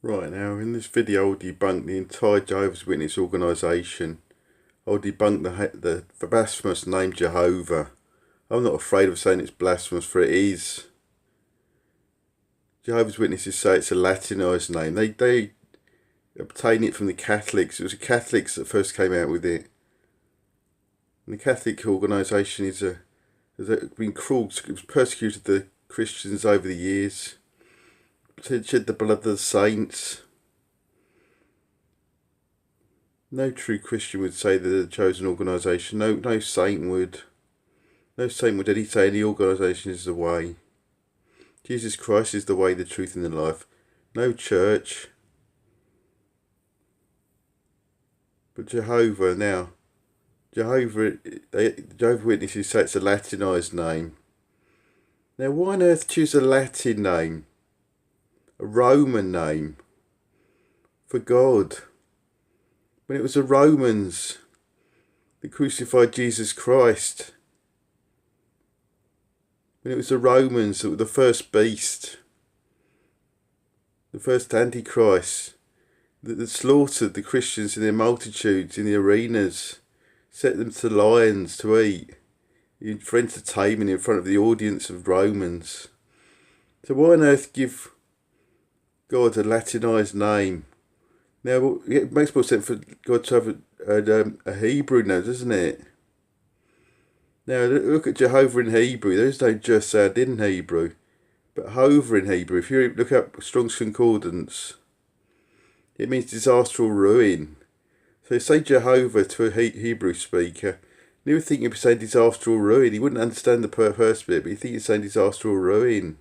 Right, now in this video I'll debunk the entire Jehovah's Witness organisation. I'll debunk the blasphemous name Jehovah. I'm not afraid of saying it's blasphemous, for it is. Jehovah's Witnesses say it's a Latinised name. They obtain it from the Catholics. It was the Catholics that first came out with it. And the Catholic organisation has been cruel. It's persecuted the Christians over the years. Shed the blood of the saints. No true Christian would say they're the chosen organisation. No saint would. No saint would say any organisation is the way. Jesus Christ is the way, the truth, and the life. No church. But Jehovah now. Jehovah Witnesses say it's a Latinised name. Now why on earth choose a Latin name? A Roman name for God, when it was the Romans that crucified Jesus Christ, when it was the Romans that were the first beast, the first Antichrist, that slaughtered the Christians in their multitudes in the arenas, set them to lions to eat for entertainment in front of the audience of Romans. So why on earth give God a Latinised name? Now it makes more sense for God to have a Hebrew name, doesn't it? Now look at Jehovah in Hebrew. There is no just sound in Hebrew, but Jehovah in Hebrew, if you look up Strong's Concordance, it means disaster or ruin. So say Jehovah to a Hebrew speaker, you would think you'd be saying disaster or ruin. He wouldn't understand the first bit, but you think you're saying disaster or ruin.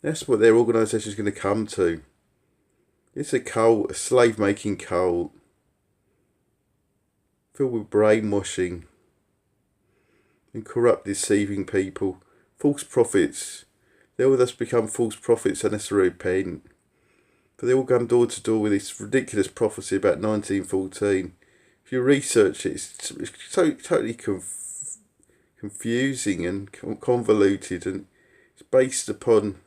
That's what their organisation is going to come to. It's a cult, a slave-making cult, filled with brainwashing and corrupt, deceiving people, false prophets. They all thus become false prophets unless they repent. For they all come door to door with this ridiculous prophecy about 1914. If you research it, it's totally confusing and convoluted, and it's based upon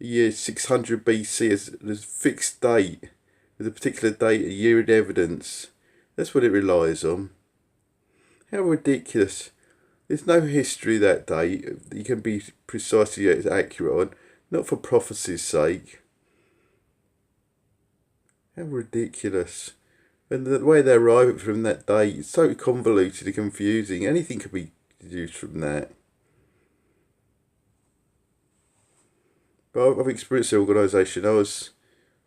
year 600 BC as a fixed date, with a particular date, a year in evidence. That's what it relies on. How ridiculous. There's no history that date that you can be precisely accurate on, not for prophecy's sake. How ridiculous. And the way they arrive from that date is so convoluted and confusing. Anything could be deduced from that. But I've experienced the organisation. I've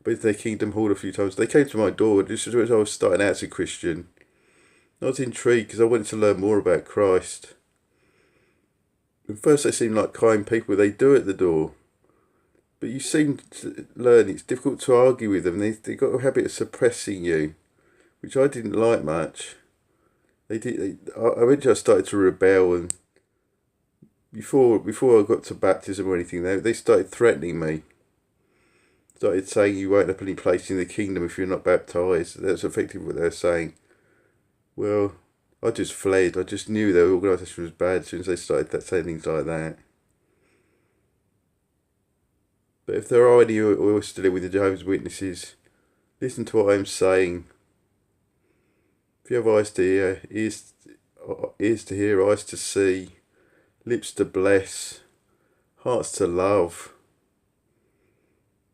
been to their Kingdom Hall a few times. They came to my door just as I was starting out as a Christian. I was intrigued because I wanted to learn more about Christ. At first they seemed like kind people. They do at the door. But you seem to learn it's difficult to argue with them. They've got a habit of suppressing you, which I didn't like much. Eventually I started to rebel, and before I got to baptism or anything, they started threatening me. Started saying you won't have any place in the kingdom if you're not baptised. That's effectively what they were saying. Well, I just fled. I just knew their organisation was bad as soon as they started saying things like that. But if there are any who are still with the Jehovah's Witnesses, listen to what I'm saying. If you have eyes to hear, ears to hear, eyes to see, lips to bless, hearts to love,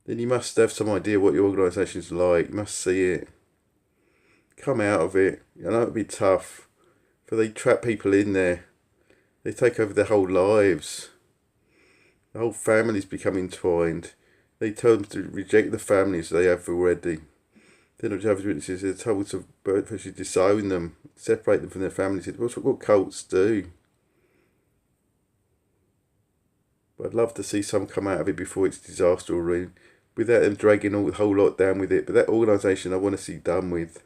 then you must have some idea what your organisation is like. You must see it. Come out of it. I know it'll be tough, for they trap people in there. They take over their whole lives. The whole families become entwined. They tell them to reject the families they have already. They're not Jehovah's Witnesses. They're told to virtually disown them, separate them from their families. That's what cults do. But I'd love to see some come out of it before it's disaster or ruin, without them dragging all the whole lot down with it. But that organisation I want to see done with.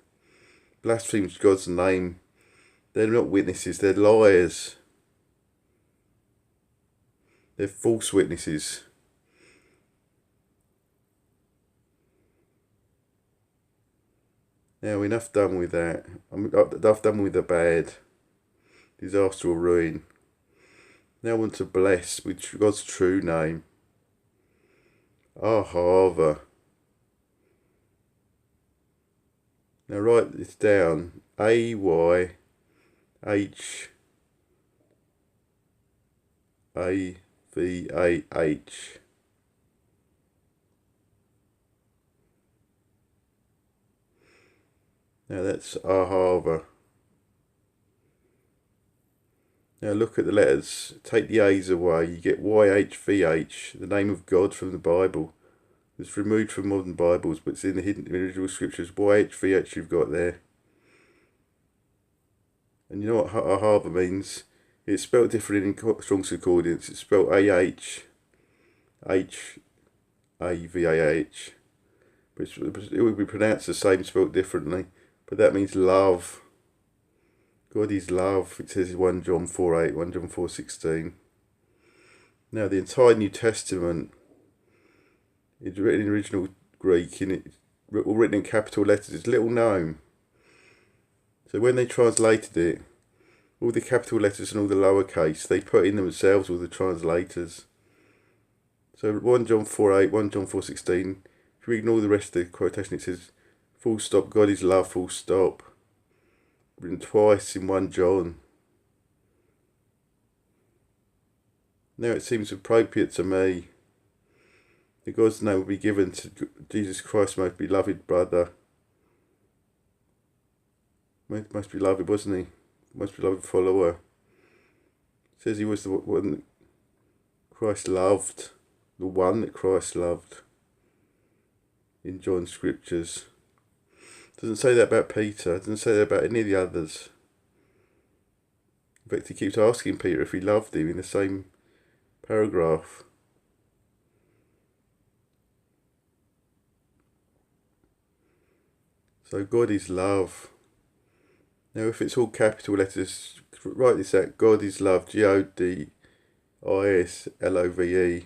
Blasphemes God's name. They're not witnesses. They're liars. They're false witnesses. Now enough done with that. Enough done with the bad. Disaster or ruin. Now I want to bless with God's true name. Ayhavah. Now write this down. AYHVH. Now that's Ayhavah. Now look at the letters. Take the A's away. You get YHVH, the name of God from the Bible. It's removed from modern Bibles, but it's in the hidden original scriptures. YHVH you've got there. And you know what Ayhavah means? It's spelled different in Strong's Concordance. It's spelled AHHAVAH. But it would be pronounced the same, spelled differently. But that means love. God is love. It says in 1 John 4:8, 1 John 4:16. Now the entire New Testament is written in original Greek, and it's all written in capital letters. It's little known. So when they translated it, all the capital letters and all the lowercase, they put in themselves, all the translators. So 1 John 4:8, 1 John 4:16, if we ignore the rest of the quotation, it says, full stop, God is love, full stop. Written twice in 1 John. Now it seems appropriate to me that God's name will be given to Jesus Christ, most beloved brother. Most beloved, wasn't he? Most beloved follower. It says he was the one that Christ loved. The one that Christ loved. In John's scriptures. Doesn't say that about Peter. Doesn't say that about any of the others. In fact, he keeps asking Peter if he loved him in the same paragraph. So God is love. Now if it's all capital letters, write this out. God is love. GODISLOVE.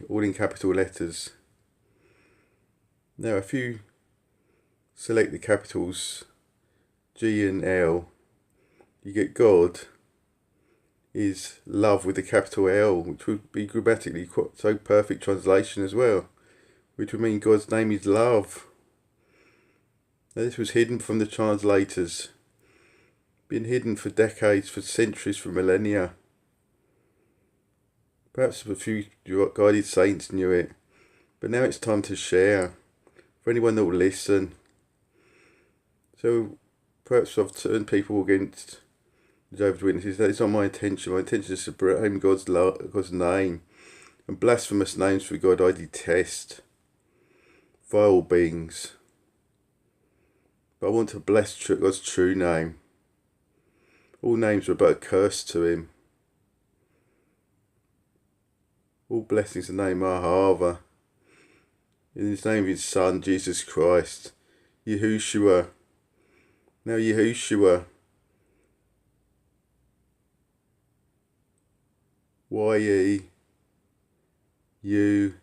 All in capital letters. Now if you select the capitals G and L, you get God is love with a capital L, which would be grammatically quite so perfect translation as well, which would mean God's name is love. Now this was hidden from the translators, been hidden for decades, for centuries, for millennia. Perhaps a few guided saints knew it, but now it's time to share for anyone that will listen. So perhaps I've turned people against Jehovah's Witnesses. That is not my intention. My intention is to proclaim God's name. And blasphemous names for God I detest. Vile beings. But I want to bless God's true name. All names are but a curse to him. All blessings in the name Ayhavah. In his name of his Son, Jesus Christ. Yahushua. Now Yahushua. YEUSHUWAH.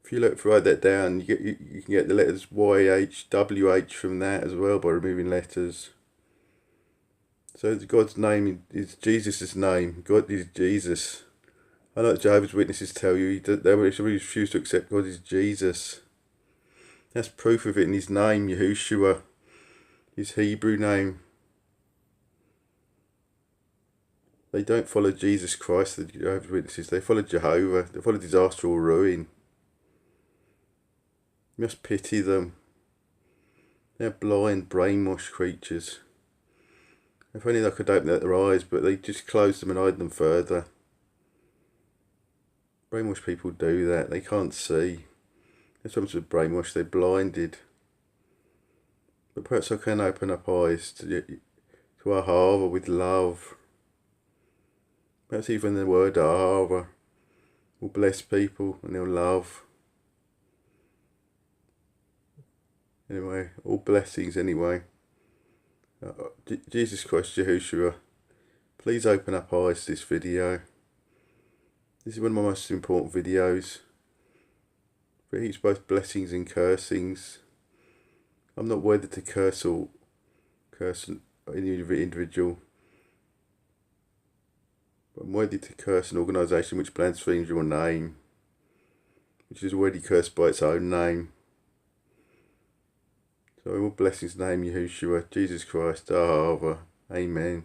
If you write that down, you can get the letters YHWH from that as well by removing letters. So God's name is Jesus' name. God is Jesus. I know Jehovah's Witnesses tell you they refuse to accept God is Jesus. That's proof of it in his name, Yahushua, his Hebrew name. They don't follow Jesus Christ, the Jehovah's Witnesses. They follow Jehovah. They follow disaster or ruin. You must pity them. They're blind, brainwashed creatures. If only they could open their eyes, but they just close them and hide them further. Brainwashed people do that. They can't see. That's what with brainwashed. They're blinded. But perhaps I can open up eyes to Ayhavah with love. Perhaps even the word Ayhavah will bless people and they'll love. Anyway, all blessings anyway. Jesus Christ, Yahushua, please open up eyes to this video. This is one of my most important videos. For it heaps both blessings and cursings. I'm not worthy to curse an individual. But I'm worthy to curse an organisation which blasphemes your name, which is already cursed by its own name. So all blessings in the name of Yahushua, Jesus Christ, Ayhavah. Amen.